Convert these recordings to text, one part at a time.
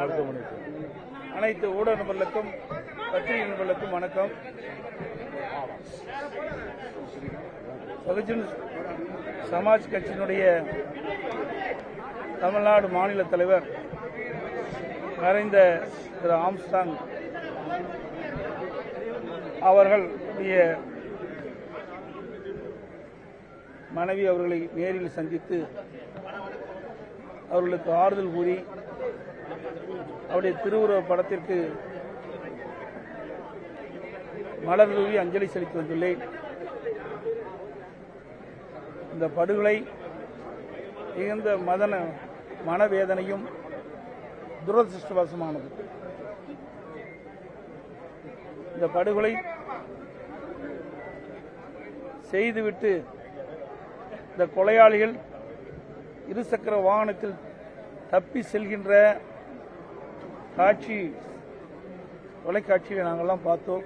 அனைத்து ஊடக நண்பர்களுக்கும் பத்திரிகை நண்பர்களுக்கும் வணக்கம். பகுஜன் சமாஜ் கட்சியினுடைய தமிழ்நாடு மாநில தலைவர் மறைந்த திரு ஆம்ஸ்ட்ராங் அவர்களுடைய மனைவி அவர்களை நேரில் சந்தித்து அவர்களுக்கு ஆறுதல் கூறி அவருடைய திருவுருவ படத்திற்கு மலர் தூவி அஞ்சலி செலுத்தி வந்துள்ளேன். இந்த படுகொலை மிகுந்த மனவேதனையும் துரதிருஷ்டவசமானது. இந்த படுகொலை செய்துவிட்டு இந்த கொலையாளிகள் இருசக்கர வாகனத்தில் தப்பி செல்கின்ற காட்சி தொலைக்காட்சியை நாங்கள்லாம் பார்த்தோம்.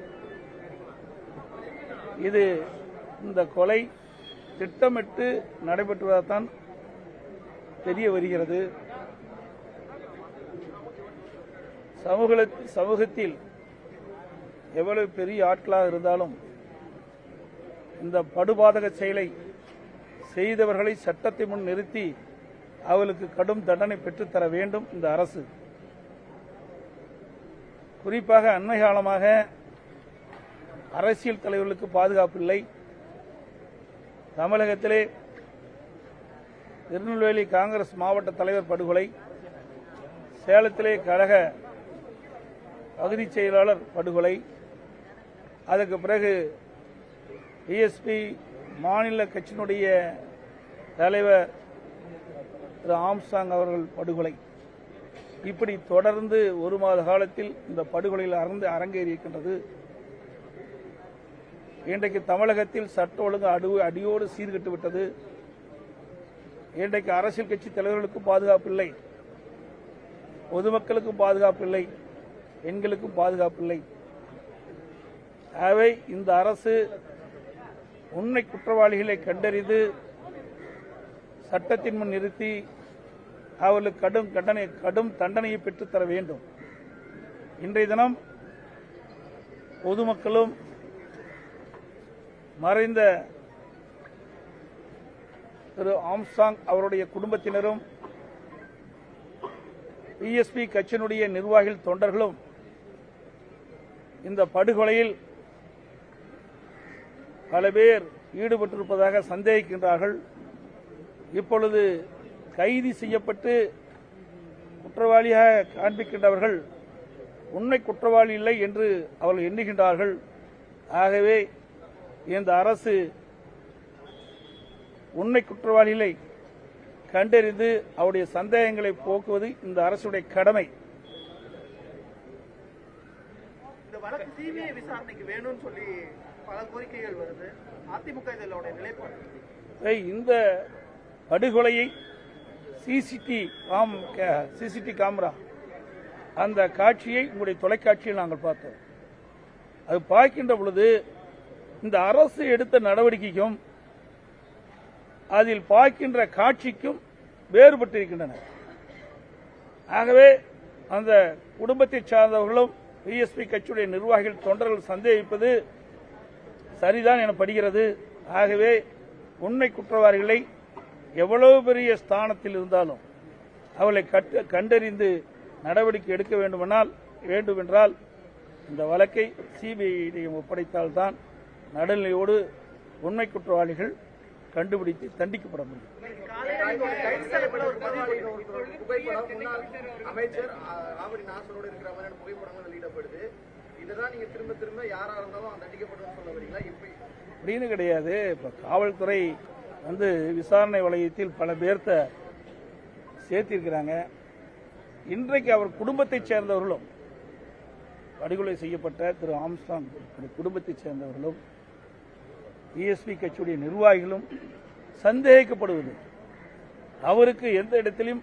இது இந்த கொலை திட்டமிட்டு நடைபெற்றுவதால்தான் தெரிய வருகிறது. சமூகத்தில் எவ்வளவு பெரிய ஆட்களாக இருந்தாலும் இந்த படுபாதக செயலை செய்தவர்களை சட்டத்தை முன் நிறுத்தி அவர்களுக்கு கடும் தண்டனை பெற்றுத்தர வேண்டும் இந்த அரசு. குறிப்பாக அண்மை காலமாக அரசியல் தலைவர்களுக்கு பாதுகாப்பு இல்லை. தமிழகத்திலே திருநெல்வேலி காங்கிரஸ் மாவட்ட தலைவர் படுகொலை, சேலத்திலே கழக பகுதி செயலாளர் படுகொலை, அதற்கு பிறகு பிஎஸ்பி மாநில கட்சியினுடைய தலைவர் திரு ஆம்ஸ்ட்ராங் அவர்கள் படுகொலை, இப்படி தொடர்ந்து ஒரு மாத காலத்தில் இந்த படுகொலையில் அரங்கேறியிருக்கின்றது. இன்றைக்கு தமிழகத்தில் சட்ட ஒழுங்கு அடியோடு சீர்கெட்டு விட்டது. இன்றைக்கு அரசியல் கட்சி தலைவர்களுக்கும் பாதுகாப்பு இல்லை, பொதுமக்களுக்கும் பாதுகாப்பு இல்லை, பெண்களுக்கும் பாதுகாப்பு இல்லை. ஆகவே இந்த அரசு உண்மை குற்றவாளிகளை கண்டறிந்து சட்டத்தின் முன் நிறுத்தி அவர்களுக்கு கடும் தண்டனையை பெற்றுத்தர வேண்டும். இன்றைய தினம் பொதுமக்களும் மறைந்த திரு ஆம்ஸ்ட்ராங் அவருடைய குடும்பத்தினரும் பிஎஸ்பி கட்சியினுடைய நிர்வாகிகள் தொண்டர்களும் இந்த படுகொலையில் பல பேர் ஈடுபட்டிருப்பதாக சந்தேகிக்கின்றார்கள். இப்பொழுது கைது செய்யப்பட்டு குற்றவாளியாக காண்பிக்கின்றவர்கள் உண்மை குற்றவாளி இல்லை என்று அவர்கள் எண்ணுகின்றார்கள். ஆகவே இந்த அரசு உண்மை குற்றவாளிகளை கண்டறிந்து அவருடைய சந்தேகங்களை போக்குவது இந்த அரசுடைய கடமை. இந்த வழக்கு சிபிஐ விசாரணைக்கு வேணும்னு சொல்லி பல கோரிக்கைகள் வருது. அதிமுக இதனுடைய நிலைப்பாடு. இந்த படுகொலையை சிசிடி கேமரா அந்த காட்சியை உங்களுடைய தொலைக்காட்சியில் நாங்கள் பார்த்தோம். அது பார்க்கின்ற பொழுது இந்த அரசு எடுத்த நடவடிக்கைக்கும் அதில் பார்க்கின்ற காட்சிக்கும் வேறுபட்டிருக்கின்றன. ஆகவே அந்த குடும்பத்தை சார்ந்தவர்களும் பிஎஸ்பி கட்சியுடைய நிர்வாகிகள் தொண்டர்கள் சந்தேகிப்பது சரிதான் எனப்படுகிறது. ஆகவே உண்மை குற்றவாளிகளை எவ்வளவு பெரிய ஸ்தானத்தில் இருந்தாலும் அவர்களை கண்டறிந்து நடவடிக்கை எடுக்க வேண்டுமென்றால் இந்த வழக்கை சிபிஐயிடம் ஒப்படைத்தால்தான் நடுநிலையோடு உண்மை குற்றவாளிகள் கண்டுபிடித்து தண்டிக்கப்பட முடியும். அமைச்சர் ராவடி நாசரோடு இருக்கிற மாதிரியான புகைப்படங்கள் வெளியிடப்படுது. இதுதான் நீங்க திரும்ப திரும்ப யாரா இருந்தாலும் தண்டிக்கப்படும் சொல்ல வரீங்களா? அப்படின்னு கிடையாது. இப்ப காவல்துறை விசாரணை வளையத்தில் பல பேர்த்த சேர்த்திருக்கிறாங்க. இன்றைக்கு அவர் குடும்பத்தைச் சேர்ந்தவர்களும் படுகொலை செய்யப்பட்ட திரு ஆம்ஸ்ட்ராங் குடும்பத்தைச் சேர்ந்தவர்களும் பிஎஸ்பி கட்சியுடைய நிர்வாகிகளும் சந்தேகிக்கப்படுவது அவருக்கு எந்த இடத்திலும்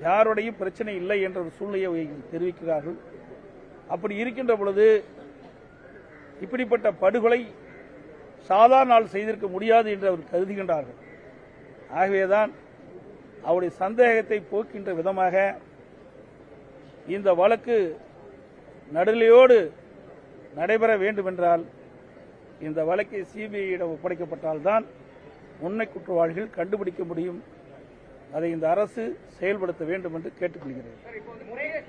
யாருடையும் பிரச்சனை இல்லை என்ற ஒரு சூழ்நிலையை தெரிவிக்கிறார்கள். அப்படி இருக்கின்ற பொழுது இப்படிப்பட்ட படுகொலை சாதாரண நாள் செய்திருக்க முடியாது என்று அவர் கருதுகின்றார்கள். ஆகவேதான் அவருடைய சந்தேகத்தை போக்கின்ற விதமாக இந்த வழக்கு நடுநிலையோடு நடைபெற வேண்டுமென்றால் இந்த வழக்கை சிபிஐயிடம் ஒப்படைக்கப்பட்டால்தான் உண்மை குற்றவாளிகள் கண்டுபிடிக்க முடியும். அதை இந்த அரசு செயல்படுத்த வேண்டும் என்று கேட்டுக்கொள்கிறேன்.